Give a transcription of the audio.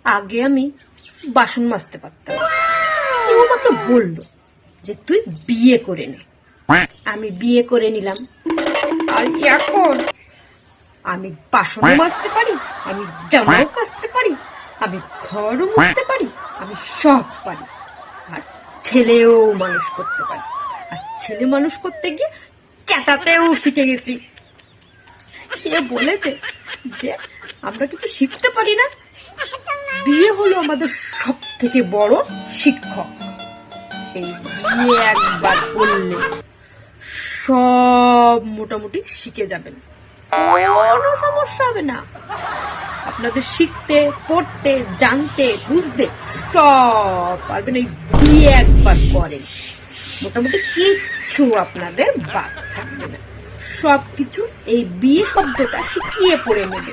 আগে আমি বাসন মাজতে পারতাম, কেউ আমাকে বললো যে তুই বিয়ে করে নে। আমি বিয়ে করে নিলাম, আর এখন আমি বাসনও মাজতে পারি, আমি জামাও কাচতে পারি, আমি ঘরও মুছতে পারি, আমি সব পারি। আর ছেলেও মানুষ করতে পারি, আর ছেলে মানুষ করতে গিয়ে চেঁচাতেও শিখে গেছি। কে বলেছে যে আমরা কিছু শিখতে পারি না? বিয়ে হলো আমাদের সব থেকে বড় শিক্ষক। সেই বিয়ে একবার করলে সব মোটামুটি শিখে যাবেন, কোনো সমস্যা হবে না। আপনাদের শিখতে, পড়তে, জানতে, বুঝতে সব পারবেন এই বিয়ে একবার করেন। মোটামুটি কিচ্ছু আপনাদের বাদ থাকবে না, সবকিছু এই বিয়ে শব্দটা শিখিয়ে পড়ে নেবে।